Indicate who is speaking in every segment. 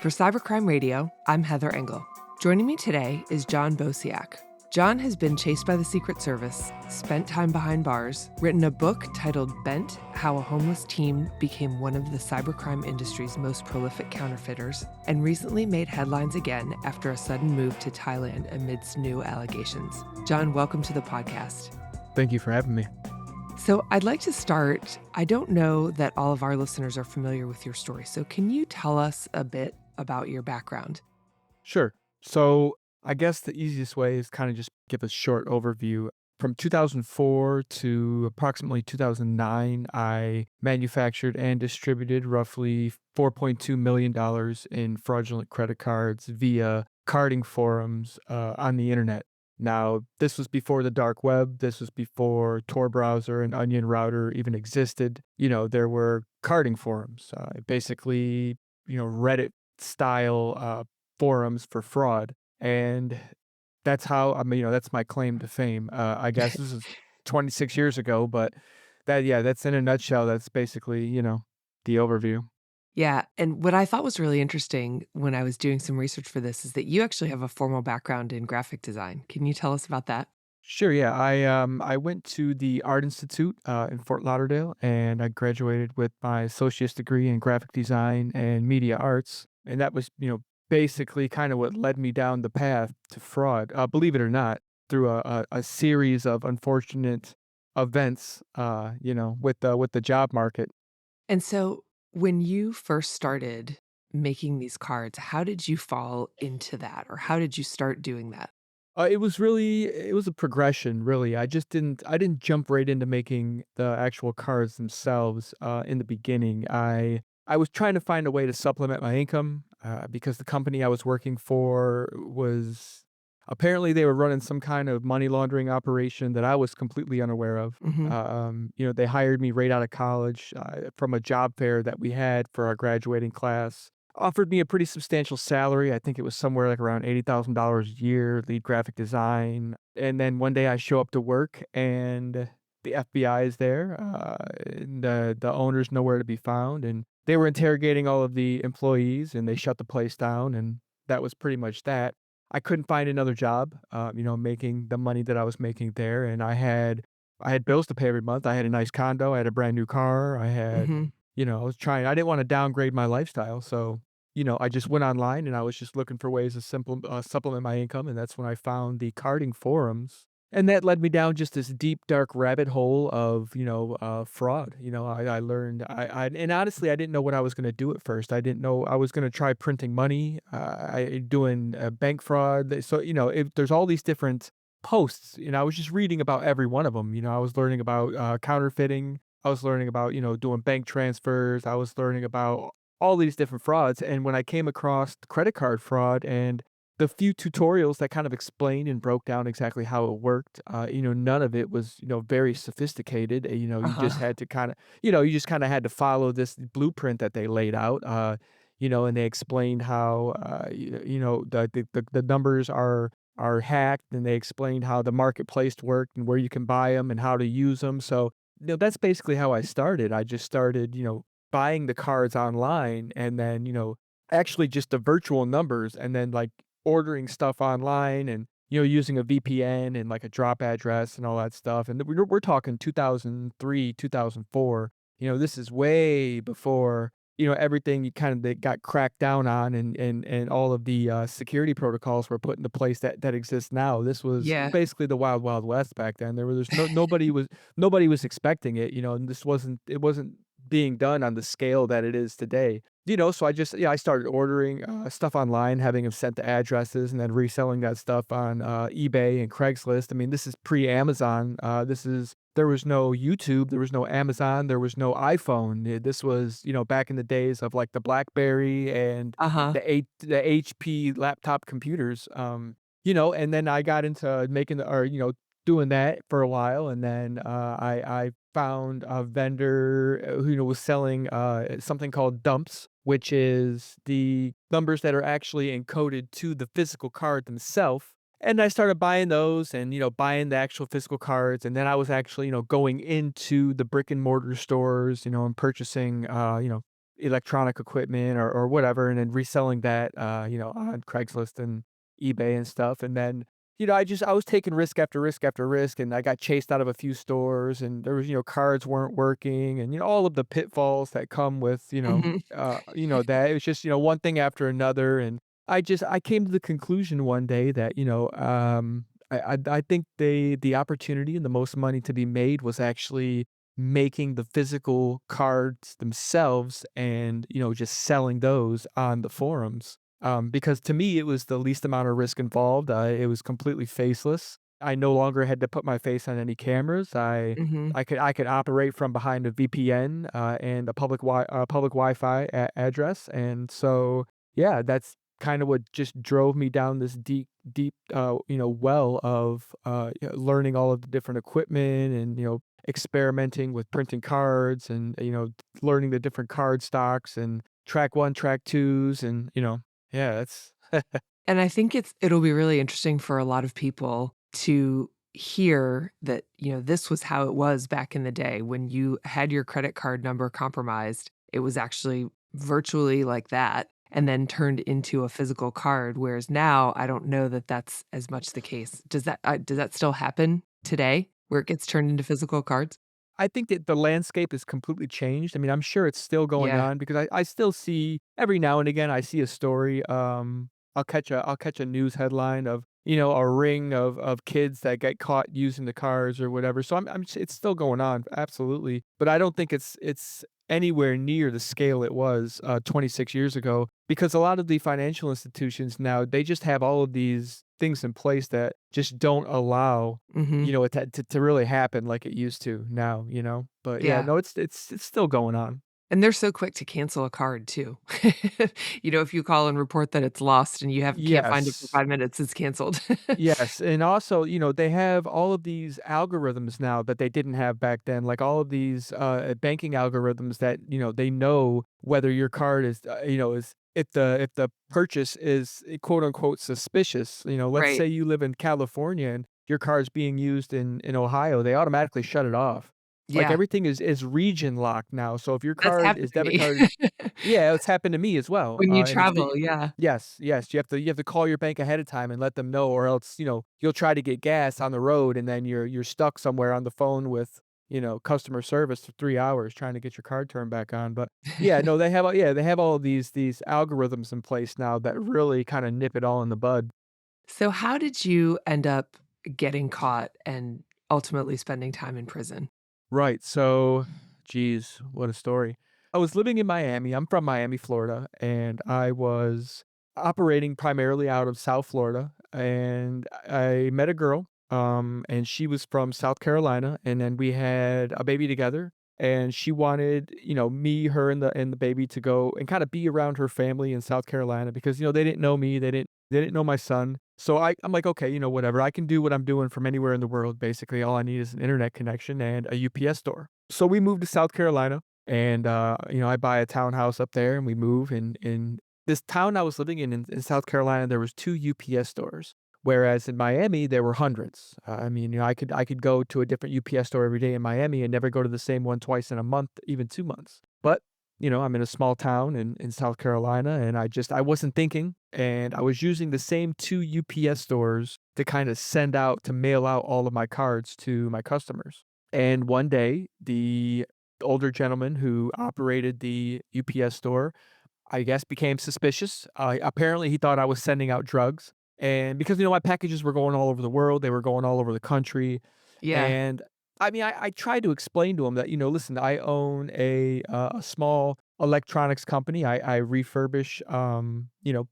Speaker 1: For Cybercrime Radio, I'm Heather Engel. Joining me today is John Boseak. John has been chased by the Secret Service, spent time behind bars, written a book titled Bent: How a Homeless Teen Became One of the Cybercrime Industry's Most Prolific Counterfeiters, and recently made headlines again after a sudden move to Thailand amidst new allegations. John, welcome to the podcast.
Speaker 2: Thank you for having me.
Speaker 1: So I'd like to start. I don't know that all of our listeners are familiar with your story, so can you tell us a bit about your background?
Speaker 2: Sure. So I guess the easiest way is kind of just give a short overview. From 2004 to approximately 2009, I manufactured and distributed roughly $4.2 million in fraudulent credit cards via carding forums on the internet. Now, this was before the dark web. This was before Tor browser and Onion router even existed. There were carding forums, basically, Reddit style forums for fraud. And that's how, that's my claim to fame. I guess this is 26 years ago, but that's in a nutshell. That's basically, the overview.
Speaker 1: Yeah, and what I thought was really interesting when I was doing some research for this is that you actually have a formal background in graphic design. Can you tell us about that?
Speaker 2: Sure, yeah. I went to the Art Institute in Fort Lauderdale, and I graduated with my associate's degree in graphic design and media arts, and that was basically kind of what led me down the path to fraud. Believe it or not, through a series of unfortunate events, with the job market.
Speaker 1: And so when you first started making these cards, how did you fall into that, or how did you start doing that?
Speaker 2: It was a progression, really. I didn't jump right into making the actual cards themselves, in the beginning. I was trying to find a way to supplement my income, because the company I was working for was apparently they were running some kind of money laundering operation that I was completely unaware of.
Speaker 1: Mhm.
Speaker 2: They hired me right out of college, from a job fair that we had for our graduating class. Offered me a pretty substantial salary. I think it was somewhere like around $80,000 a year, lead graphic design. And then one day I show up to work and the FBI is there, and the owner's nowhere to be found. And they were interrogating all of the employees and they shut the place down. And that was pretty much that. I couldn't find another job, making the money that I was making there. And I had bills to pay every month. I had a nice condo. I had a brand new car.
Speaker 1: Mhm.
Speaker 2: I didn't want to downgrade my lifestyle. So, I just went online and I was just looking for ways to supplement my income. And that's when I found the carding forums. And that led me down just this deep, dark rabbit hole of, fraud. I learned, and honestly, I didn't know what I was going to do at first. I didn't know I was going to try printing money, doing bank fraud. So, there's all these different posts, I was just reading about every one of them. I was learning about counterfeiting. I was learning about, doing bank transfers. I was learning about all these different frauds. And when I came across the credit card fraud and the few tutorials that kind of explained and broke down exactly how it worked, none of it was, very sophisticated. You just
Speaker 1: Uh-huh.
Speaker 2: had to you just kind of had to follow this blueprint that they laid out, and they explained how, the numbers are hacked, and they explained how the marketplace worked and where you can buy them and how to use them. So, that's basically how I started. I just started, buying the cards online and then, actually just the virtual numbers and then like ordering stuff online and, using a VPN and like a drop address and all that stuff. And we're talking 2003, 2004. This is way before, everything you kind of that got cracked down on and all of the security protocols were put into place that exist now. This was
Speaker 1: Yeah.
Speaker 2: basically the wild, wild west back then. There's nobody was expecting it, and it wasn't being done on the scale that it is today. So I started ordering stuff online, having them sent to addresses, and then reselling that stuff on eBay and Craigslist. I mean, this is pre-Amazon. There was no YouTube, there was no Amazon, there was no iPhone. This was, back in the days of like the BlackBerry and
Speaker 1: Uh-huh.
Speaker 2: the HP laptop computers. And then I got into doing that for a while, and then I found a vendor who, was selling something called dumps, which is the numbers that are actually encoded to the physical card themselves. And I started buying those and, buying the actual physical cards. And then I was actually, going into the brick and mortar stores, and purchasing, electronic equipment or whatever, and then reselling that, on Craigslist and eBay and stuff, and then, I was taking risk after risk after risk, and I got chased out of a few stores, and there was, cards weren't working, and, all of the pitfalls that come with,
Speaker 1: Mhm.
Speaker 2: that. It was just, one thing after another, and I came to the conclusion one day that, I think the opportunity and the most money to be made was actually making the physical cards themselves and, just selling those on the forums. Because to me, it was the least amount of risk involved. It was completely faceless. I no longer had to put my face on any cameras.
Speaker 1: Mhm.
Speaker 2: I could operate from behind a VPN and a public Wi-Fi address, and so yeah, that's kind of what just drove me down this deep well of learning all of the different equipment and experimenting with printing cards and learning the different card stocks and track one, track twos, and yeah, that's
Speaker 1: And I think it'll be really interesting for a lot of people to hear that, this was how it was back in the day when you had your credit card number compromised. It was actually virtually like that and then turned into a physical card, whereas now I don't know that that's as much the case. Does that still happen today where it gets turned into physical cards?
Speaker 2: I think that the landscape has completely changed. I mean, I'm sure it's still going
Speaker 1: Yeah.
Speaker 2: on because I still see every now and again I see a story. I'll catch a news headline of a ring of kids that get caught using the cars or whatever. So it's still going on, absolutely. But I don't think it's anywhere near the scale it was 26 years ago because a lot of the financial institutions now they just have all of these things in place that just don't allow
Speaker 1: Mhm.
Speaker 2: it to really happen like it used to now, But yeah,
Speaker 1: Yeah.
Speaker 2: no, it's still going on.
Speaker 1: And they're so quick to cancel a card too. If you call and report that it's lost and you can't find it for
Speaker 2: Yes.
Speaker 1: 5 minutes, it's canceled.
Speaker 2: Yes, and also, they have all of these algorithms now that they didn't have back then, like all of these, banking algorithms that, they know whether your card is, is if the purchase is, quote unquote "suspicious." Let's
Speaker 1: Right.
Speaker 2: say you live in California and your card's being used in Ohio, they automatically shut it off. Like,
Speaker 1: Yeah.
Speaker 2: everything is region locked now, so if your
Speaker 1: That's
Speaker 2: card
Speaker 1: happened
Speaker 2: is
Speaker 1: to
Speaker 2: debit
Speaker 1: me.
Speaker 2: card. Yeah, it's happened to me as well,
Speaker 1: When you
Speaker 2: and it's
Speaker 1: travel, yeah.
Speaker 2: yes, yes, you have to call your bank ahead of time and let them know, or else, you'll try to get gas on the road, and then you're stuck somewhere on the phone with, customer service for 3 hours trying to get your card turned back on, but yeah, no, they have all of these algorithms in place now that really kinda nip it all in the bud.
Speaker 1: So how did you end up getting caught and ultimately spending time in prison?
Speaker 2: Right, so, geez, what a story. I was living in Miami, I'm from Miami, Florida, and I was operating primarily out of South Florida, and I met a girl, and she was from South Carolina, and then we had a baby together, and she wanted, me, her, and the baby to go and kinda be around her family in South Carolina because, they didn't know me, they didn't know my son. So I'm like, "Okay, whatever. I can do what I'm doing from anywhere in the world, basically. All I need is an internet connection and a UPS store." So we moved to South Carolina, and, I buy a townhouse up there, and we move, and in this town I was living in South Carolina, there was 2 UPS stores, whereas in Miami, there were hundreds. I mean, I could go to a different UPS store every day in Miami and never go to the same one twice in a month, even 2 months. But I'm in a small town in South Carolina, and I wasn't thinking, and I was using the same 2 UPS stores to kinda send out to mail out all of my cards to my customers. And one day, the older gentleman who operated the UPS store, I guess, became suspicious. Apparently, he thought I was sending out drugs, and because, my packages were going all over the world, they were going all over the country,
Speaker 1: Yeah.
Speaker 2: and, I mean, I tried to explain to him that, "Listen, I own a small electronics company. I refurbish,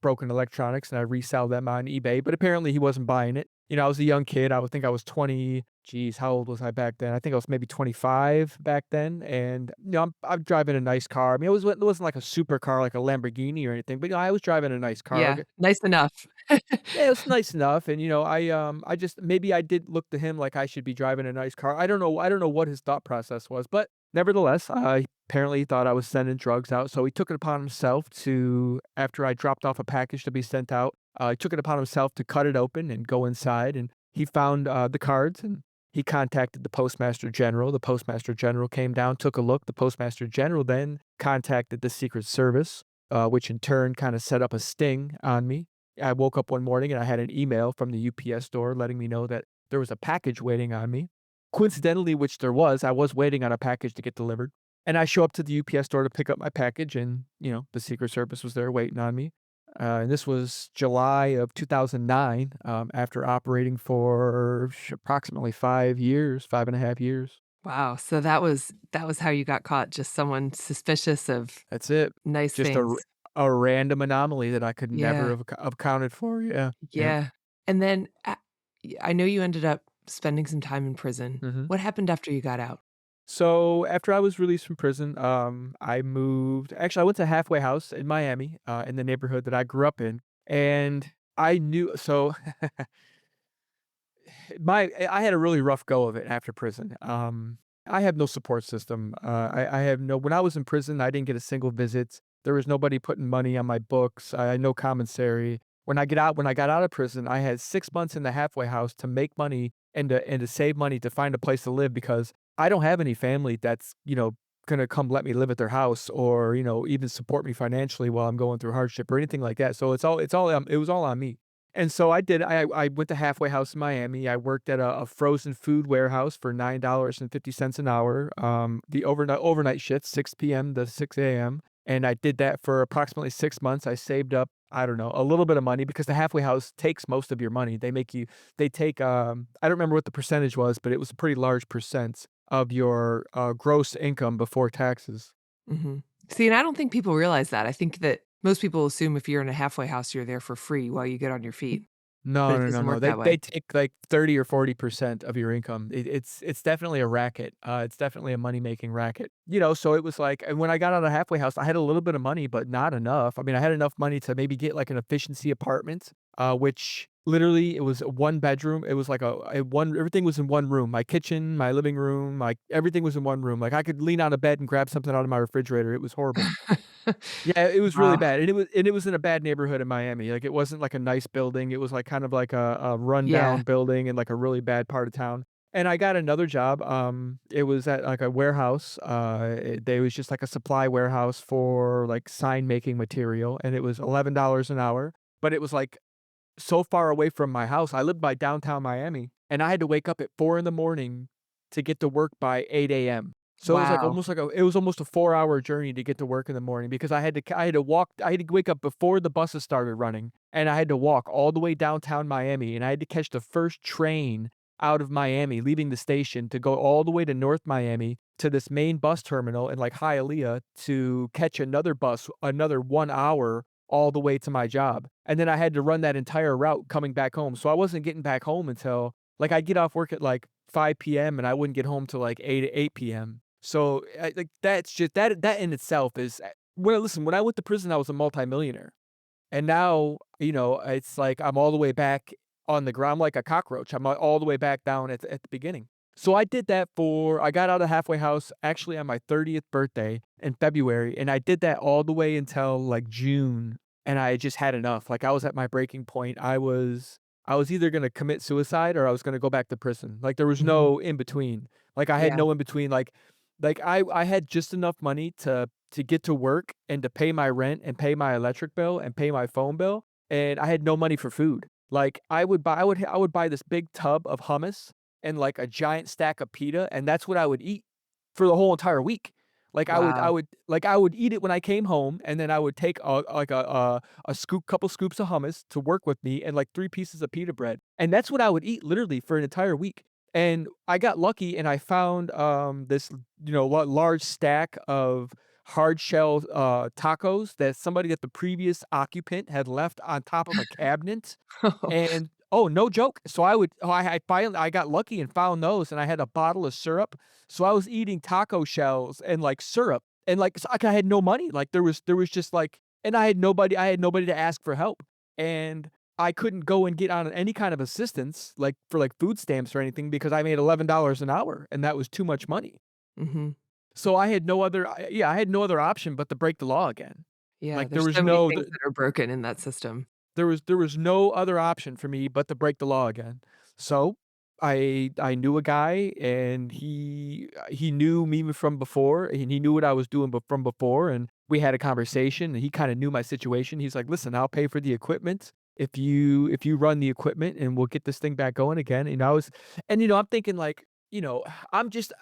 Speaker 2: broken electronics, and I resell them on eBay," but apparently he wasn't buying it. I was a young kid. I would think I was 20. Geez, how old was I back then? I think I was maybe 25 back then, and, I'm driving a nice car. I mean, it wasn't like a supercar, like a Lamborghini or anything, but, I was driving a nice car.
Speaker 1: Yeah. Nice enough.
Speaker 2: Yeah, it was nice enough, and, I just maybe I did look to him like I should be driving a nice car. I don't know what his thought process was, but nevertheless, apparently he thought I was sending drugs out, so he took it upon himself to after I dropped off a package to be sent out, he took it upon himself to cut it open and go inside, and he found, the cards, and He contacted the Postmaster General. The Postmaster General came down, took a look. The Postmaster General then contacted the Secret Service, which in turn kinda set up a sting on me. I woke up one morning and I had an email from the UPS store letting me know that there was a package waiting on me. Coincidentally, which there was, I was waiting on a package to get delivered. And I show up to the UPS store to pick up my package and, the Secret Service was there waiting on me. And this was July of 2009, after operating for approximately 5 years, 5.5 years.
Speaker 1: Wow. So that was how you got caught, just someone suspicious of
Speaker 2: That's it.
Speaker 1: nice
Speaker 2: Just
Speaker 1: things.
Speaker 2: a random anomaly that I could never
Speaker 1: Yeah.
Speaker 2: have accounted for, yeah, yep.
Speaker 1: Yeah. And then I know you ended up spending some time in prison.
Speaker 2: Mhm.
Speaker 1: What happened after you got out?
Speaker 2: So, after I was released from prison, I moved I went to Halfway House in Miami, in the neighborhood that I grew up in, and I knew so I had a really rough go of it after prison. I have no support system. I have no when I was in prison, I didn't get a single visit. There was nobody putting money on my books. I had no commissary. When I got out of prison, I had 6 months in the halfway house to make money and to save money to find a place to live because I don't have any family that's, gonna come let me live at their house or, even support me financially while I'm going through hardship or anything like that. So it was all on me. And so I went to Halfway House in Miami. I worked at a frozen food warehouse for $9.50 an hour, the overnight shift, 6 PM to 6 AM, and I did that for approximately 6 months. I saved up, I don't know, a little bit of money because the Halfway House takes most of your money. They take, I don't remember what the percentage was, but it was a pretty large percent of your, gross income before taxes.
Speaker 1: Mhm. See, and I don't think people realize that. I think that most people assume if you're in a halfway house, you're there for free while you get on your feet, but
Speaker 2: No,
Speaker 1: it
Speaker 2: no, no,
Speaker 1: doesn't
Speaker 2: no.
Speaker 1: work
Speaker 2: They
Speaker 1: that way.
Speaker 2: they take like 30 or 40% of your income. It's definitely a racket. It's definitely a money-making racket. So it was like and when I got out of halfway house, I had a little bit of money, but not enough. I mean, I had enough money to maybe get like an efficiency apartment, which literally it was a one bedroom. It was like a one everything was in one room. My kitchen, my living room, everything was in one room. Like I could lean on a bed and grab something out of my refrigerator. It was horrible. Yeah, it was really
Speaker 1: Wow.
Speaker 2: bad, and it was in a bad neighborhood in Miami, like, it wasn't, like, a nice building, it was, like, kind of like a
Speaker 1: Yeah.
Speaker 2: rundown building in, like, a really bad part of town, and I got another job, it was at, like, a warehouse, they was just, like, a supply warehouse for, like, sign making material, and it was $11 an hour, but it was, like, so far away from my house. I lived by downtown Miami, and I had to wake up at 4 in the morning to get to work by 8 AM. So it was
Speaker 1: Wow.
Speaker 2: almost a 4-hour journey to get to work in the morning because I had to wake up before the buses started running, and I had to walk all the way downtown Miami, and I had to catch the first train out of Miami, leaving the station to go all the way to North Miami to this main bus terminal in, like, Hialeah to catch another bus, another 1 hour all the way to my job, and then I had to run that entire route coming back home, so I wasn't getting back home until I'd get off work at, like, 5 PM, and I wouldn't get home till, like, 8 PM. So, like, that's just that in itself is well, listen, when I went to prison, I was a multimillionaire, and now, it's like I'm all the way back on the ground like a cockroach. I'm all the way back down at the beginning. So I got out of halfway house actually on my 30th birthday in February, and I did that all the way until, like, June, and I just had enough. Like, I was at my breaking point. I was either gonna commit suicide or I was gonna go back to prison. Like, there was
Speaker 1: Mhm.
Speaker 2: no in between. Like, I had
Speaker 1: Yeah.
Speaker 2: no in between, I had just enough money to get to work and to pay my rent and pay my electric bill and pay my phone bill, and I had no money for food. Like, I would buy this big tub of hummus and, like, a giant stack of pita, and that's what I would eat for the whole entire week.
Speaker 1: Wow.
Speaker 2: I would eat it when I came home, and then I would take a couple scoops of hummus to work with me and, like, 3 pieces of pita bread, and that's what I would eat literally for an entire week. And I got lucky and I found, this, large stack of hard shell, tacos that the previous occupant had left on top of a cabinet, and oh, no joke. So I got lucky and found those, and I had a bottle of syrup, so I was eating taco shells and, like, syrup, and, like, I had no money, like, there was just, like and I had nobody to ask for help, and I couldn't go and get on any kind of assistance, like, for, like, food stamps or anything because I made $11 an hour, and that was too much money.
Speaker 1: Mhm.
Speaker 2: So I had no other option but to break the law again.
Speaker 1: Yeah,
Speaker 2: Like, there
Speaker 1: there's
Speaker 2: was
Speaker 1: so many
Speaker 2: no
Speaker 1: things that are broken in that system.
Speaker 2: there was no other option for me but to break the law again. So, I knew a guy, and he knew me from before, and he knew what I was doing from before, and we had a conversation, and he kinda knew my situation. He's like, "Listen, I'll pay for the equipment if you run the equipment, and we'll get this thing back going again." And I was and, I'm thinking like, I'm just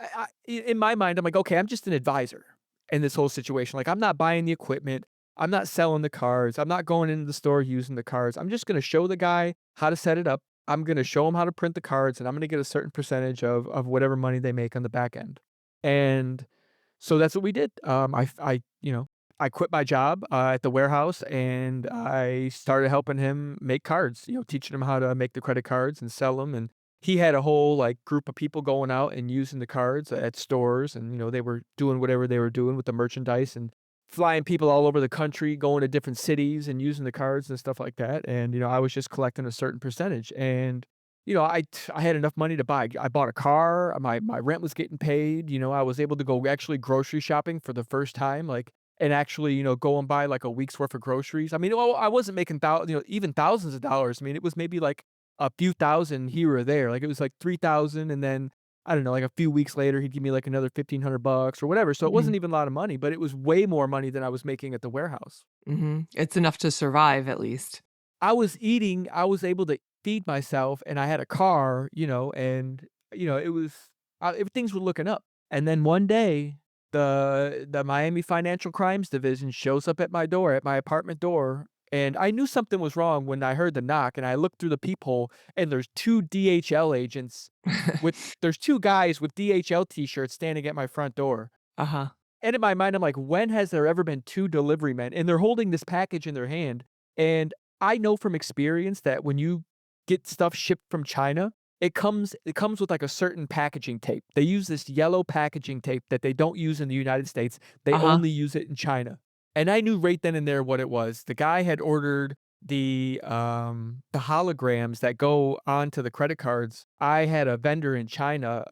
Speaker 2: in my mind, I'm like, "Okay, I'm just an advisor in this whole situation." Like, I'm not buying the equipment, I'm not selling the cards, I'm not going into the store using the cards. I'm just gonna show the guy how to set it up. I'm gonna show them how to print the cards, and I'm gonna get a certain percentage of whatever money they make on the back end. And so that's what we did. I quit my job, at the warehouse, and I started helping him make cards, teaching him how to make the credit cards and sell them. And he had a whole, like, group of people going out and using the cards at stores, and, they were doing whatever they were doing with the merchandise and flying people all over the country, going to different cities and using the cards and stuff like that. And, I was just collecting a certain percentage. And, I had enough money to buy. I bought a car. My rent was getting paid. I was able to go actually grocery shopping for the first time, like, and actually, go and buy like a week's worth of groceries. I mean, well, I wasn't making even thousands of dollars. I mean, it was maybe like a few thousand here or there. Like, it was like 3,000, and then I don't know, like a few weeks later, he'd give me like another 1,500 bucks or whatever. So it
Speaker 1: Mhm.
Speaker 2: wasn't even a lot of money, but it was way more money than I was making at the warehouse.
Speaker 1: Mhm. It's enough to survive at least.
Speaker 2: I was able to feed myself, and I had a car, and, it was things were looking up. And then one day, the Miami Financial Crimes Division shows up at my door, at my apartment door, and I knew something was wrong when I heard the knock, and I looked through the peephole, and there's 2 DHL agents there's 2 guys with DHL T-shirts standing at my front door.
Speaker 1: Uh-huh.
Speaker 2: And in my mind, I'm like, "When has there ever been 2 delivery men?" And they're holding this package in their hand, and I know from experience that when you get stuff shipped from China, it comes with, like, a certain packaging tape. They use this yellow packaging tape that they don't use in the United States, they
Speaker 1: Uh-huh.
Speaker 2: only use it in China. And I knew right then and there what it was. The guy had ordered the holograms that go onto the credit cards. I had a vendor in China,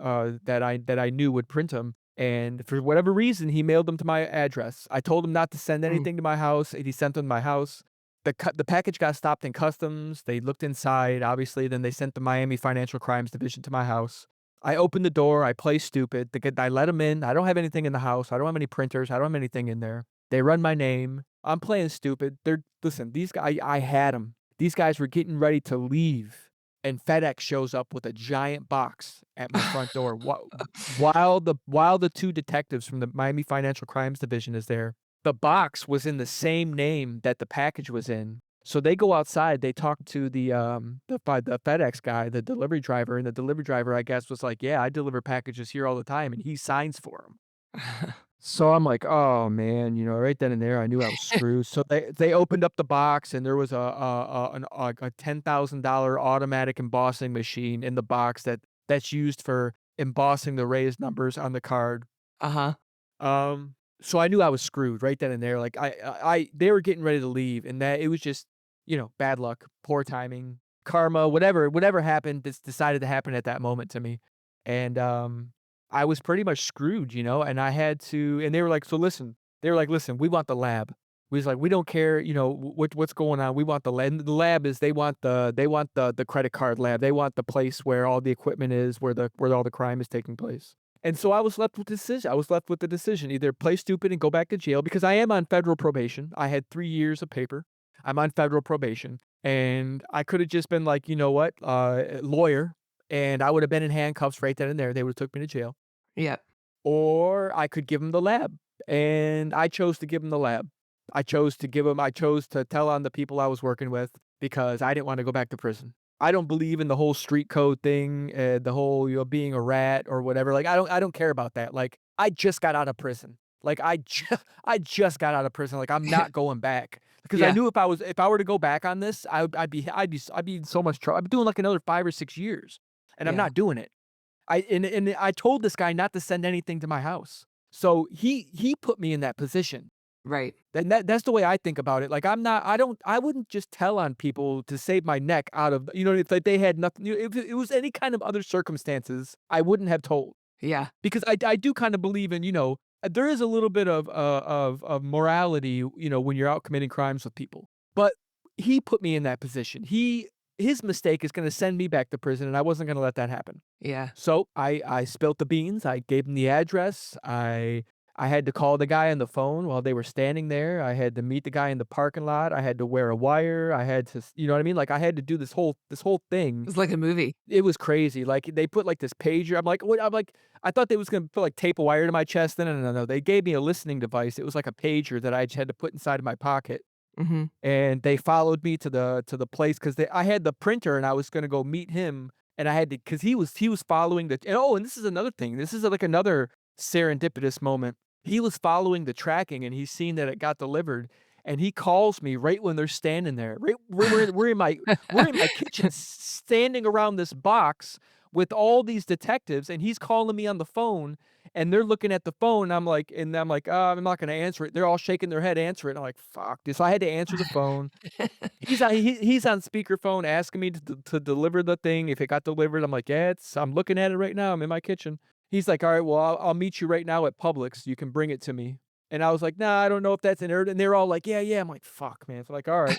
Speaker 2: that I knew would print them. And for whatever reason, he mailed them to my address. I told him not to send
Speaker 1: Mm.
Speaker 2: anything to my house, and he sent them to my house. The package got stopped in customs, they looked inside, obviously, then they sent the Miami Financial Crimes Division to my house. I opened the door, I play stupid, I let them in, I don't have anything in the house, I don't have any printers, I don't have anything in there. They run my name, I'm playing stupid, listen, these guys, I had them. These guys were getting ready to leave, and FedEx shows up with a giant box at my front door, while the 2 detectives from the Miami Financial Crimes Division is there. The box was in the same name that the package was in. So they go outside, they talk to the FedEx guy, the delivery driver, and the delivery driver, I guess, was like, "Yeah, I deliver packages here all the time," and he signs for 'em. So I'm like, "Oh, man," right then and there, I knew I was screwed. So they opened up the box, and there was a $10,000 automatic embossing machine in the box that's used for embossing the raised numbers on the card.
Speaker 1: Uh-huh.
Speaker 2: So I knew I was screwed right then and there. Like, they were getting ready to leave, and that it was just, bad luck, poor timing, karma, whatever happened, this decided to happen at that moment to me. And, I was pretty much screwed, and I had to, and they were like, "So listen," they were like, "Listen, we want the lab." We was like, "We don't care, what's going on. We want the lab." And the lab is they want the credit card lab. They want the place where all the equipment is, where all the crime is taking place. And so I was left with the decision. I was left with the decision, either play stupid and go back to jail, because I am on federal probation. I had 3 years of paper. I'm on federal probation, and I could have just been like, "You know what? Lawyer," and I would have been in handcuffs right then and there. They would have took me to jail.
Speaker 1: Yep.
Speaker 2: Or I could give him the lab, and I chose to give him the lab. I chose to tell on the people I was working with, because I didn't wanna go back to prison. I don't believe in the whole street code thing, the whole, being a rat or whatever. Like, I don't care about that. Like, I just got out of prison. Like, I just got out of prison. Like, I'm not going back, because I
Speaker 1: Yeah.
Speaker 2: knew if I were to go back on this, I'd be in so much trouble. I'd be doing like another 5 or 6 years, and I'm
Speaker 1: Yeah.
Speaker 2: not doing it. I told this guy not to send anything to my house. So he put me in that position.
Speaker 1: Right.
Speaker 2: And that's the way I think about it. Like, I wouldn't just tell on people to save my neck out of, it's like they had nothing, if it was any kind of other circumstances, I wouldn't have told.
Speaker 1: Yeah.
Speaker 2: Because I do kind of believe in, there is a little bit of morality, when you're out committing crimes with people. But he put me in that position. his mistake is gonna send me back to prison, and I wasn't gonna let that happen.
Speaker 1: Yeah.
Speaker 2: So I spilt the beans. I gave him the address. I had to call the guy on the phone while they were standing there. I had to meet the guy in the parking lot. I had to wear a wire. I had to, you know what I mean? Like I had to do this whole thing.
Speaker 1: It's like a movie.
Speaker 2: It was crazy. Like they put like this pager. I'm like, what? I'm like, I thought they was gonna put like tape a wire to my chest. No, no, no, no. They gave me a listening device. It was like a pager that I just had to put inside of my pocket.
Speaker 1: Mhm.
Speaker 2: And they followed me to the place because I had the printer and I was gonna go meet him, and I had to because he was following the and oh, and this is another thing. This is like another serendipitous moment. He was following the tracking and he's seen that it got delivered, and he calls me right when they're standing there. Right, we're in my kitchen standing around this box with all these detectives, and he's calling me on the phone, and they're looking at the phone, and I'm like, I'm not gonna answer it." They're all shaking their head, "Answer it." I'm like, "Fuck this." So I had to answer the phone. He's on speakerphone asking me to deliver the thing. If it got delivered, I'm like, "Yeah, I'm looking at it right now. I'm in my kitchen." He's like, "All right, well, I'll meet you right now at Publix. You can bring it to me." And I was like, "Nah, I don't know if that's an urgent." And they're all like, "Yeah, yeah." I'm like, "Fuck, man." So like, "All right."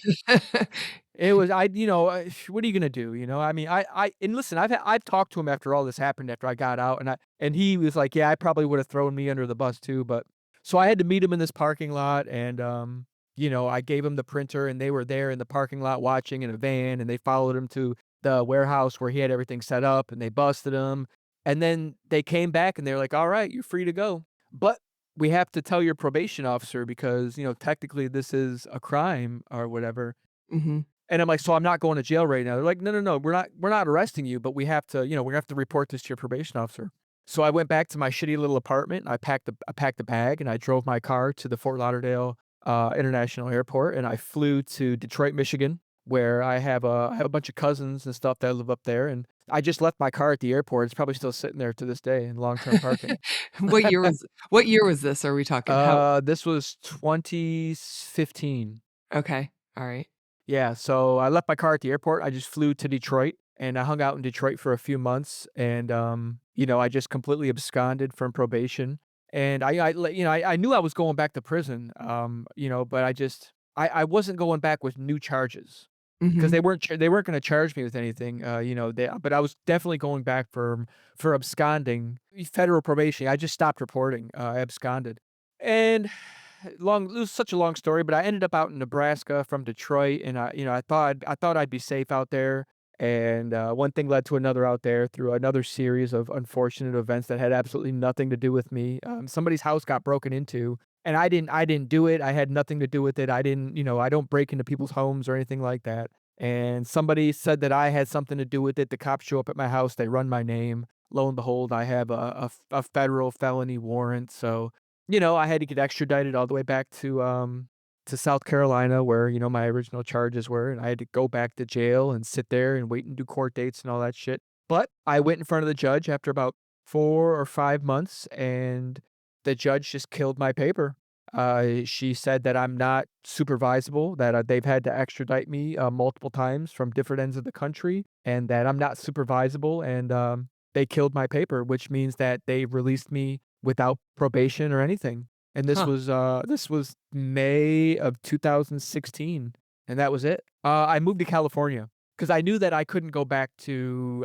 Speaker 2: It was what are you gonna do, you know? I mean, and listen, I've talked to him after all this happened after I got out, and he was like, "Yeah, I probably would have thrown me under the bus too," but so I had to meet him in this parking lot, and, I gave him the printer, and they were there in the parking lot watching in a van, and they followed him to the warehouse where he had everything set up, and they busted him, and then they came back, and they were like, "Alright, you're free to go, but we have to tell your probation officer because, technically this is a crime or whatever."
Speaker 1: Mhm.
Speaker 2: And I'm like, "So I'm not going to jail right now." They're like, "No, no, no, we're not arresting you, but we have to report this to your probation officer." So I went back to my shitty little apartment, and I packed a bag, and I drove my car to the Fort Lauderdale, International Airport, and I flew to Detroit, Michigan, where I have a bunch of cousins and stuff that live up there, and I just left my car at the airport. It's probably still sitting there to this day in long-term parking.
Speaker 1: What year was this, are we talking? How
Speaker 2: This was 2015.
Speaker 1: Okay. Alright.
Speaker 2: Yeah, so I left my car at the airport. I just flew to Detroit, and I hung out in Detroit for a few months, and, I just completely absconded from probation, and I knew I was going back to prison, but I wasn't going back with new charges because
Speaker 1: Mhm.
Speaker 2: they weren't gonna charge me with anything, but I was definitely going back for absconding. Federal probation, I just stopped reporting, I absconded, and it was such a long story, but I ended up out in Nebraska from Detroit, and I thought I'd be safe out there, and, one thing led to another out there through another series of unfortunate events that had absolutely nothing to do with me. Somebody's house got broken into, and I didn't do it. I had nothing to do with it. I didn't, I don't break into people's homes or anything like that. And somebody said that I had something to do with it. The cops show up at my house. They run my name. Lo and behold, I have a federal felony warrant. So I had to get extradited all the way back to South Carolina where, my original charges were, and I had to go back to jail and sit there and wait and do court dates and all that shit. But I went in front of the judge after about 4 or 5 months, and the judge just killed my paper. She said that I'm not supervisable, that, they've had to extradite me, multiple times from different ends of the country, and that I'm not supervisable, and, they killed my paper, which means that they released me without probation or anything. And
Speaker 1: Huh.
Speaker 2: this was May of 2016, and that was it. I moved to California because I knew that I couldn't go back to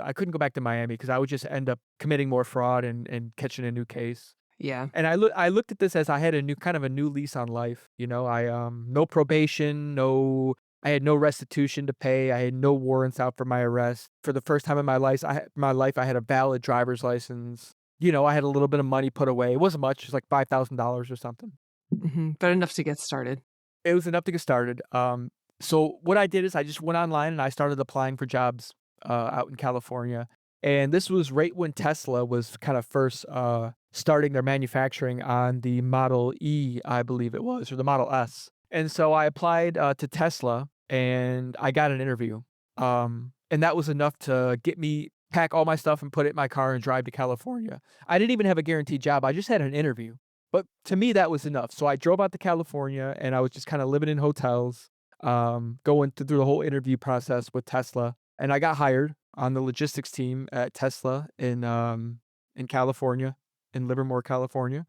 Speaker 2: Miami because I would just end up committing more fraud and catching a new case.
Speaker 1: Yeah.
Speaker 2: And I looked at this as I had a new lease on life, no probation, I had no restitution to pay, I had no warrants out for my arrest. For the first time in my life, I had a valid driver's license. I had a little bit of money put away. It wasn't much, it was like $5,000 or something.
Speaker 1: Mhm. But enough to get started.
Speaker 2: It was enough to get started. So what I did is I just went online and I started applying for jobs, out in California, and this was right when Tesla was kind of first, starting their manufacturing on the Model E, I believe it was, or the Model S, and so I applied, to Tesla, and I got an interview, and that was enough to get me pack all my stuff and put it in my car and drive to California. I didn't even have a guaranteed job, I just had an interview. But to me, that was enough. So I drove out to California and I was just kinda living in hotels, going through the whole interview process with Tesla, and I got hired on the logistics team at Tesla in California, in Livermore, California.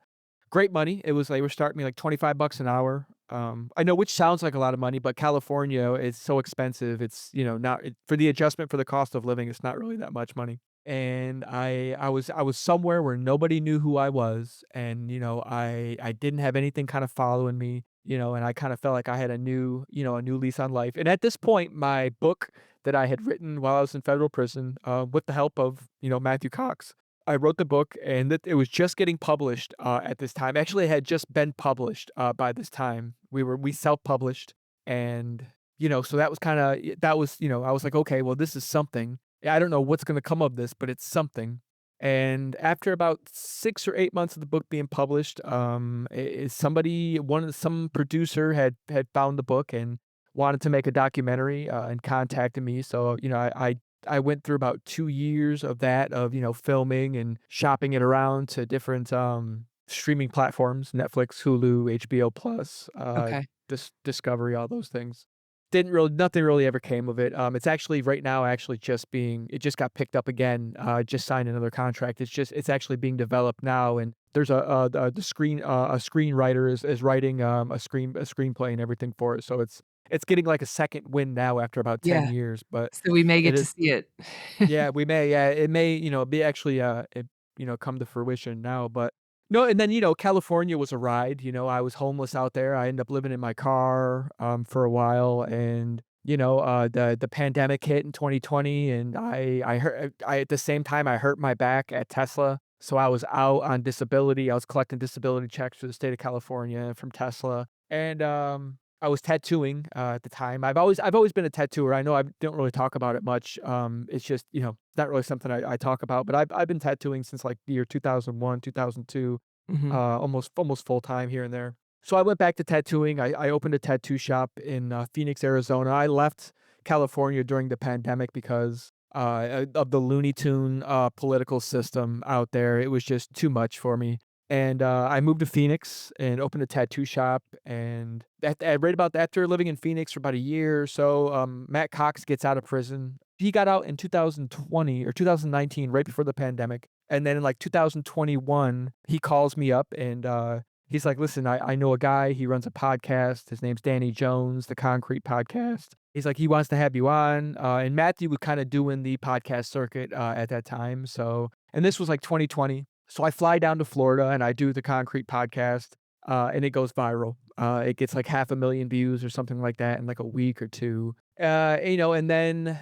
Speaker 2: Great money. They were starting me like $25 an hour. I know, which sounds like a lot of money, but California is so expensive. It's, not for the adjustment for the cost of living, it's not really that much money. And I was somewhere where nobody knew who I was, and, I didn't have anything kind of following me, and I kind of felt like I had a new lease on life. And at this point, my book that I had written while I was in federal prison, with the help of, Matthew Cox, I wrote the book, and it was just getting published, at this time. Actually, it had just been published, by this time. We self-published, and, so that was kinda that was, I was like, "Okay, well, this is something. Yeah, I don't know what's gonna come of this, but it's something." And after about 6 or 8 months of the book being published, some producer had found the book and wanted to make a documentary, and contacted me. So, I went through about 2 years of that, of, filming and shopping it around to different, streaming platforms, Netflix, Hulu, HBO Plus,
Speaker 1: Okay.
Speaker 2: Discovery, all those things. Didn't really Nothing really ever came of it. It's actually right now actually it just got picked up again. Just signed another contract. It's actually being developed now, and there's a screenwriter is writing, a screenplay and everything for it. So it's getting like a second win now after about 10
Speaker 1: Yeah.
Speaker 2: years, but
Speaker 1: So we may
Speaker 2: it
Speaker 1: get to
Speaker 2: is
Speaker 1: see it.
Speaker 2: yeah, it may, be actually, come to fruition now, but no. And then, California was a ride. I was homeless out there. I ended up living in my car, for a while, and, the pandemic hit in 2020, and I at the same time, I hurt my back at Tesla, so I was out on disability. I was collecting disability checks for the state of California from Tesla, and, I was tattooing, at the time. I've always been a tattooer. I know I don't really talk about it much. It's just, it's not really something I talk about, but I've been tattooing since, like, the year 2001, 2002,
Speaker 1: Mhm.
Speaker 2: almost full time here and there. So I went back to tattooing. I opened a tattoo shop in, Phoenix, Arizona. I left California during the pandemic because, of the Looney Tune, political system out there. It was just too much for me. And, I moved to Phoenix and opened a tattoo shop, and right about after living in Phoenix for about a year or so, Matt Cox gets out of prison. He got out in 2020 or 2019, right before the pandemic, and then in, like, 2021, he calls me up, and, he's like, "Listen, I know a guy, he runs a podcast, his name's Danny Jones, the Concrete Podcast." He's like, "He wants to have you on," and Matthew was kinda doing the podcast circuit, at that time, and this was, like, 2020. So I fly down to Florida and I do the Concrete Podcast, and it goes viral. It gets like 500,000 views or something like that in like a week or 2. And then,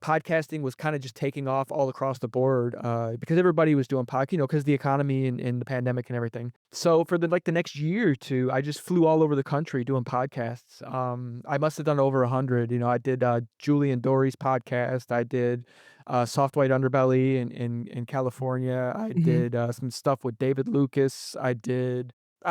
Speaker 2: podcasting was kinda just taking off all across the board, because everybody was doing because the economy and the pandemic and everything. So for the next year or 2, I just flew all over the country doing podcasts. I must have done over 100. I did, Julian Dory's podcast. I did, Soft White Underbelly in California. I
Speaker 1: Mhm.
Speaker 2: did, some stuff with David Lucas. I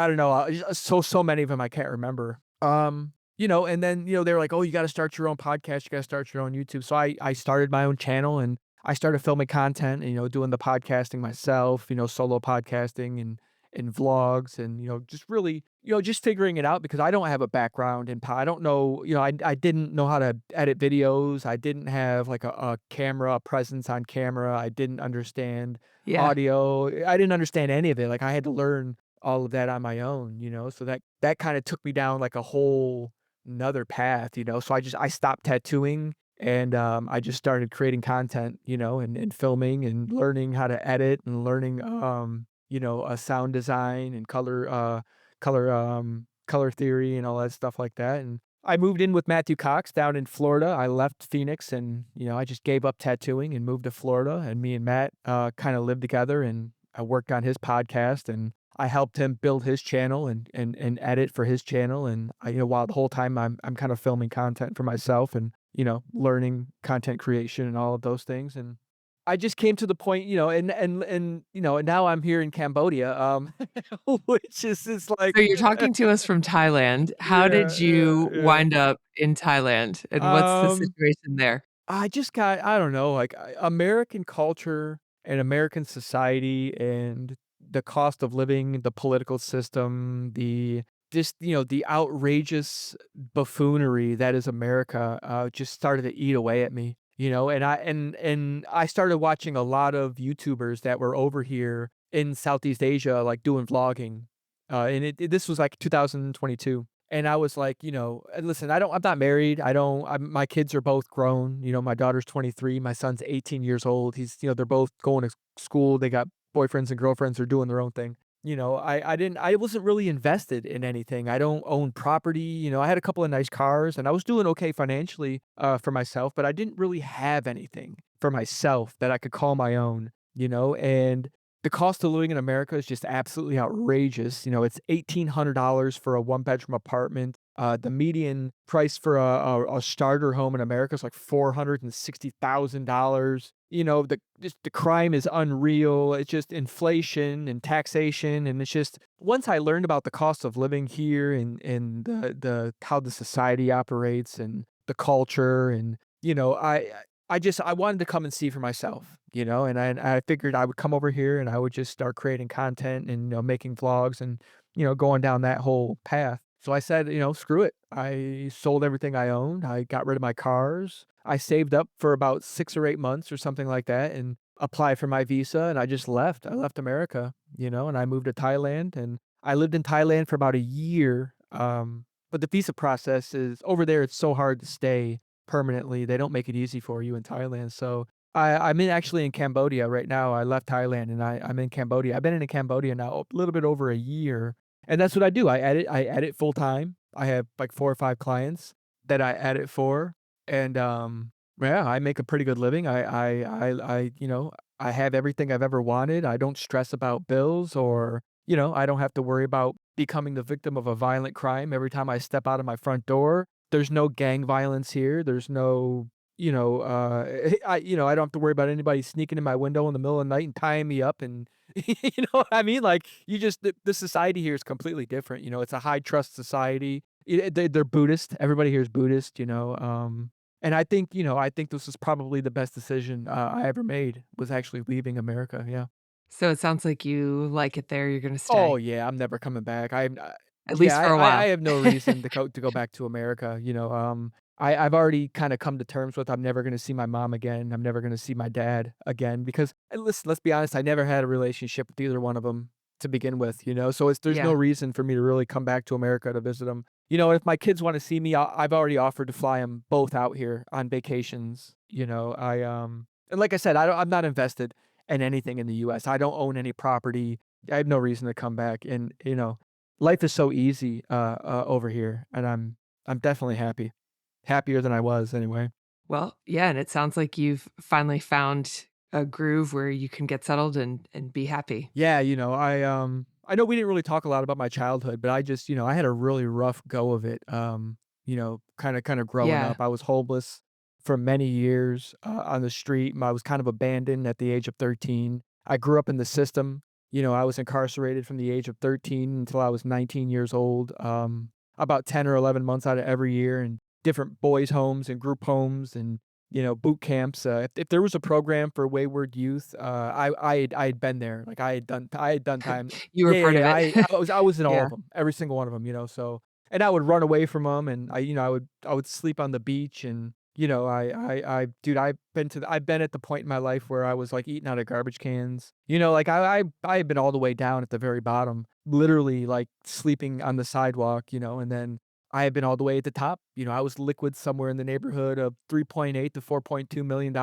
Speaker 2: don't know, so many of them I can't remember. And then, they were like, "Oh, you gotta start your own podcast, you gotta start your own YouTube." So I started my own channel, and I started filming content and, doing the podcasting myself, solo podcasting and vlogs, and, just really, just figuring it out because I don't have a background in I don't know, I didn't know how to edit videos. I didn't have like a camera, a presence on camera. I didn't understand
Speaker 1: Yeah.
Speaker 2: audio. I didn't understand any of it. Like, I had to learn all of that on my own, so that kinda took me down like a whole 'nother path, so I stopped tattooing, and, I just started creating content, and filming and learning how to edit and learning, sound design and color theory and all that stuff like that. And I moved in with Matthew Cox down in Florida. I left Phoenix and, I just gave up tattooing and moved to Florida, and me and Matt, kinda lived together, and I worked on his podcast, and I helped him build his channel and edit for his channel. And while the whole time I'm kind of filming content for myself and, learning content creation and all of those things. And I just came to the point, and now I'm here in Cambodia, which is like
Speaker 1: So you're talking to us from Thailand. How did
Speaker 2: yeah, yeah,
Speaker 1: you
Speaker 2: yeah.
Speaker 1: wind up in Thailand, and what's the
Speaker 2: Um,
Speaker 1: situation there?
Speaker 2: I don't know, like, American culture and American society and the cost of living, the political system, the outrageous buffoonery that is America, just started to eat away at me, and I started watching a lot of YouTubers that were over here in Southeast Asia, like, doing vlogging, and this was, like, 2022. And I was like, and listen, I'm not married. My kids are both grown. My daughter's 23, my son's 18 years old. They're both going to school. They got boyfriends and girlfriends. They're doing their own thing. I wasn't really invested in anything. I don't own property. I had a couple of nice cars and I was doing okay financially, for myself, but I didn't really have anything for myself that I could call my own, and the cost of living in America is just absolutely outrageous. It's $1,800 for a one-bedroom apartment. The median price for a starter home in America is like $460,000. The crime is unreal. It's just inflation and taxation, and it's just once I learned about the cost of living here and the how the society operates and the culture and, I wanted to come and see for myself, and I figured I would come over here and I would just start creating content and, making vlogs and, going down that whole path. So I said, "Screw it." I sold everything I owned. I got rid of my cars. I saved up for about 6 or 8 months or something like that and applied for my visa, and I just left. I left America, and I moved to Thailand, and I lived in Thailand for about a year, but the visa process is over there, it's so hard to stay permanently. They don't make it easy for you in Thailand. So actually in Cambodia right now. I left Thailand and I'm in Cambodia. I've been in Cambodia now a little bit over a year. And that's what I do. I edit full time. I have like 4 or 5 clients that I edit for. And yeah, I make a pretty good living. I have everything I've ever wanted. I don't stress about bills or, I don't have to worry about becoming the victim of a violent crime every time I step out of my front door. There's no gang violence here. There's no, I don't have to worry about anybody sneaking in my window in the middle of the night and tying me up and you know what I mean? Like, the society here is completely different. It's a high trust society. They're Buddhist. Everybody here is Buddhist, and I think this was probably the best decision, I ever made was actually leaving America, yeah.
Speaker 1: So it sounds like you like it there, you're gonna
Speaker 2: Oh,
Speaker 1: stay,
Speaker 2: yeah, I'm never coming back.
Speaker 1: at
Speaker 2: Yeah,
Speaker 1: least for a
Speaker 2: I
Speaker 1: while.
Speaker 2: have no reason to go back to America, I've already kinda come to terms with I'm never gonna see my mom again, I'm never gonna see my dad again because listen, let's be honest, I never had a relationship with either one of them to begin with, so there's no
Speaker 1: Yeah.
Speaker 2: reason for me to really come back to America to visit them. If my kids wanna see me, I've already offered to fly them both out here on vacations, and like I said, I'm not invested in anything in the US. I don't own any property. I have no reason to come back, and, life is so easy, over here, and I'm definitely happy. Happier than I was anyway.
Speaker 1: Well, yeah, and it sounds like you've finally found a groove where you can get settled and be happy.
Speaker 2: Yeah, I know we didn't really talk a lot about my childhood, but I just, I had a really rough go of it, kinda growing
Speaker 1: Yeah.
Speaker 2: up. I was homeless for many years, on the street. I was kind of abandoned at the age of 13. I grew up in the system. I was incarcerated from the age of 13 until I was 19 years old, about 10 or 11 months out of every year in different boys' homes and group homes and boot camps. If there was a program for wayward youth, I had been there. Like I had done time.
Speaker 1: You were
Speaker 2: Yeah, yeah,
Speaker 1: part of
Speaker 2: yeah.
Speaker 1: it.
Speaker 2: I was in all
Speaker 1: Yeah.
Speaker 2: of them, every single one of them. So and I would run away from them, and I would sleep on the beach, and dude, I've been at the point in my life where I was like eating out of garbage cans. Like I had been all the way down at the very bottom, literally like sleeping on the sidewalk. And then I have been all the way at the top. I was liquid somewhere in the neighborhood of 3.8 to $4.2 million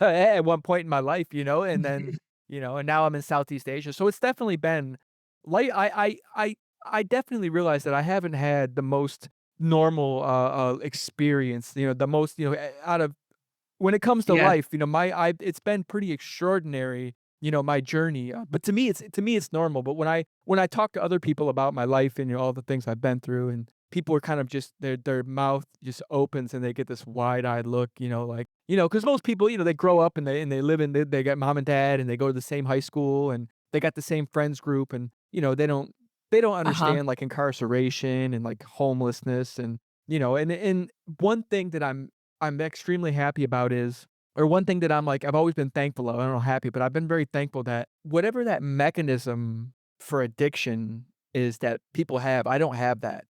Speaker 2: at one point in my life, and then, and now I'm in Southeast Asia. So it's definitely been like I definitely realized that I haven't had the most normal experience, the most, out of when it comes to
Speaker 1: Yeah.
Speaker 2: life, my I it's been pretty extraordinary, my journey, but to me it's normal, but when I talk to other people about my life and, all the things I've been through, and people are kind of just their mouth just opens and they get this wide-eyed look, like, because most people, they grow up and they live in they got mom and dad and they go to the same high school and they got the same friends group and, they don't
Speaker 1: Uh-huh.
Speaker 2: understand, like, incarceration and, like, homelessness and, and one thing that I'm extremely happy about is or one thing that I'm like, I've always been thankful of, I don't know happy, but I've been very thankful that whatever that mechanism for addiction is that people have, I don't have that,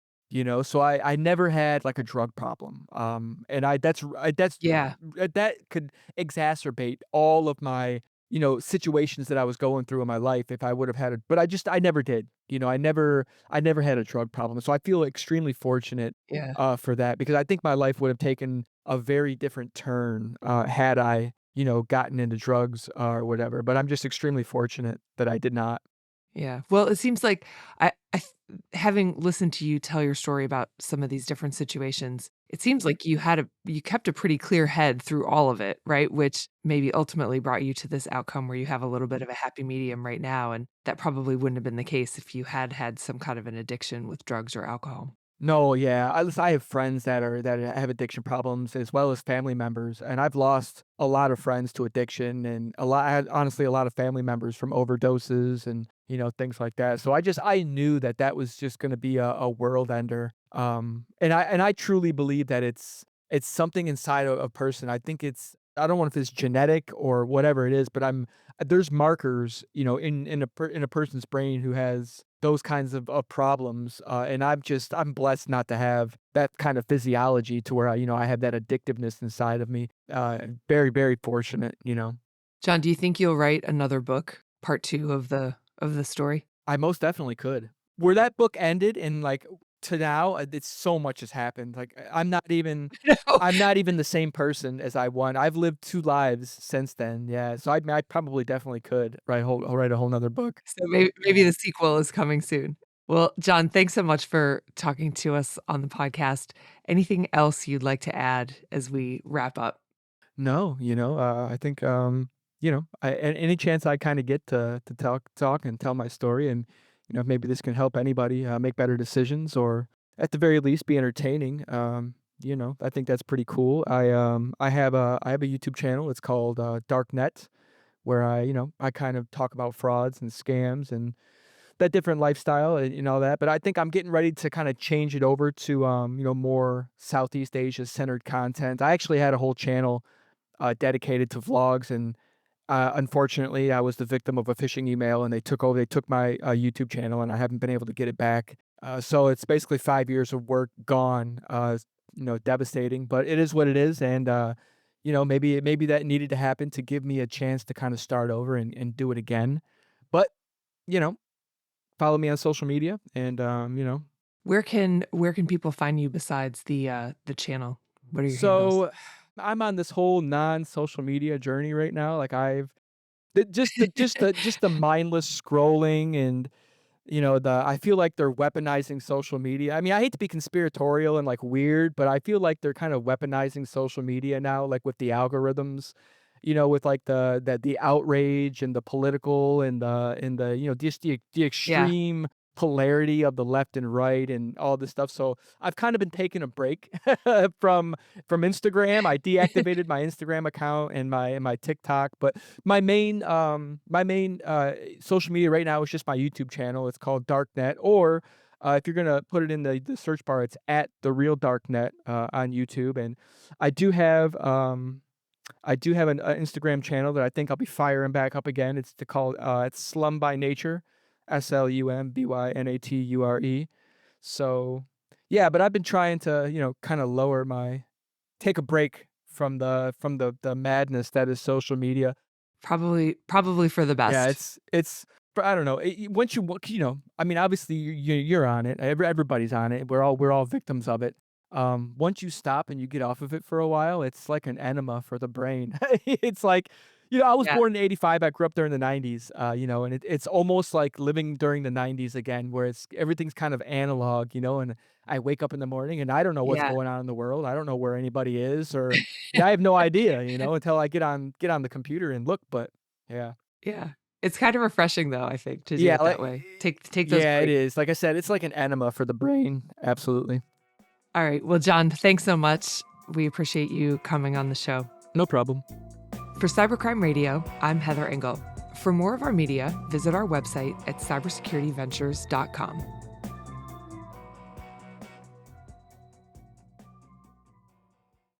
Speaker 2: So I never had like a drug problem. And I that's
Speaker 1: Yeah.
Speaker 2: that could exacerbate all of my situations that I was going through in my life if I would have had it, but I never did. I never had a drug problem. So I feel extremely fortunate
Speaker 1: Yeah.
Speaker 2: for that because I think my life would have taken a very different turn had I, gotten into drugs or whatever. But I'm just extremely fortunate that I did not.
Speaker 1: Yeah. Well, it seems like having listened to you tell your story about some of these different situations, it seems like you kept a pretty clear head through all of it, right? Which maybe ultimately brought you to this outcome where you have a little bit of a happy medium right now, and that probably wouldn't have been the case if you had had some kind of an addiction with drugs or alcohol.
Speaker 2: No, yeah. I have friends that have addiction problems as well as family members, and I've lost a lot of friends to addiction and I had honestly a lot of family members from overdoses and, things like that. So I knew that that was just gonna be a world ender. And I truly believe that it's something inside a person. I think I don't know if it's genetic or whatever it is, but there's markers, in a person's brain who has those kinds of problems, and I'm blessed not to have that kind of physiology to where I have that addictiveness inside of me. Very, very fortunate.
Speaker 1: John, do you think you'll write another book, part 2 of the story?
Speaker 2: I most definitely could. Where that book ended and, like, to now, it's so much has happened, like,
Speaker 1: No.
Speaker 2: I'm not even the same person as I was. I've lived 2 lives since then, yeah, so I probably definitely could write a whole 'nother book.
Speaker 1: So maybe the sequel is coming soon. Well, John, thanks so much for talking to us on the podcast. Anything else you'd like to add as we wrap up?
Speaker 2: No, I think, any chance I kinda get to talk and tell my story and, maybe this can help anybody, make better decisions or at the very least be entertaining, I think that's pretty cool. I have a YouTube channel, it's called, Darknet, where I kind of talk about frauds and scams and that different lifestyle and all that, but I think I'm getting ready to kinda change it over to, more Southeast Asia centered content. I actually had a whole channel dedicated to vlogs, and unfortunately, I was the victim of a phishing email, and they took my YouTube channel, and I haven't been able to get it back. So it's basically 5 years of work gone. Devastating, but it is what it is, and maybe that needed to happen to give me a chance to kind of start over and do it again. But you know, follow me on social media, and
Speaker 1: Where can people find you besides the channel? What are your handles?
Speaker 2: so I'm on this whole non-social media journey right now. Like I've just the mindless scrolling and I feel like they're weaponizing social media. I mean, I hate to be conspiratorial and like weird, but I feel like they're kind of weaponizing social media now, like with the algorithms, with like the outrage and the political and just the
Speaker 1: Yeah.
Speaker 2: extreme polarity of the left and right and all this stuff. So I've kind of been taking a break from from Instagram. I deactivated my Instagram account and my TikTok, but my main social media right now is just my YouTube channel. It's called Darknet, or if you're gonna put it in the search bar, it's at the real Darknet on YouTube. And I do have an Instagram channel that I think I'll be firing back up again. It's Slum by Nature, SLUMBYNATURE. So yeah, but I've been trying to kind of take a break from the madness that is social media.
Speaker 1: Probably for the
Speaker 2: Yeah,
Speaker 1: best.
Speaker 2: it's but I don't know, once I mean, obviously, you're on it, everybody's on it, we're all victims of it. Once you stop and you get off of it for a while, it's like an enema for the brain. It's like I was
Speaker 1: Yeah,
Speaker 2: born in '85, I grew up during the '90s, and it's almost like living during the '90s again, where everything's kind of analog, and I wake up in the morning and I don't know what's
Speaker 1: yeah,
Speaker 2: going on in the world, I don't know where anybody is, or I have no idea, until I get on the computer and look, but yeah.
Speaker 1: yeah. It's kind of refreshing though, I think, to do
Speaker 2: Yeah,
Speaker 1: it that way. Take those
Speaker 2: yeah, it
Speaker 1: breaks.
Speaker 2: is. Like I said, it's like an enema for the brain. Absolutely.
Speaker 1: All right. Well, John, thanks so much. We appreciate you coming on the show.
Speaker 2: No problem.
Speaker 1: For Cybercrime Radio, I'm Heather Engel. For more of our media, visit our website at cybersecurityventures.com.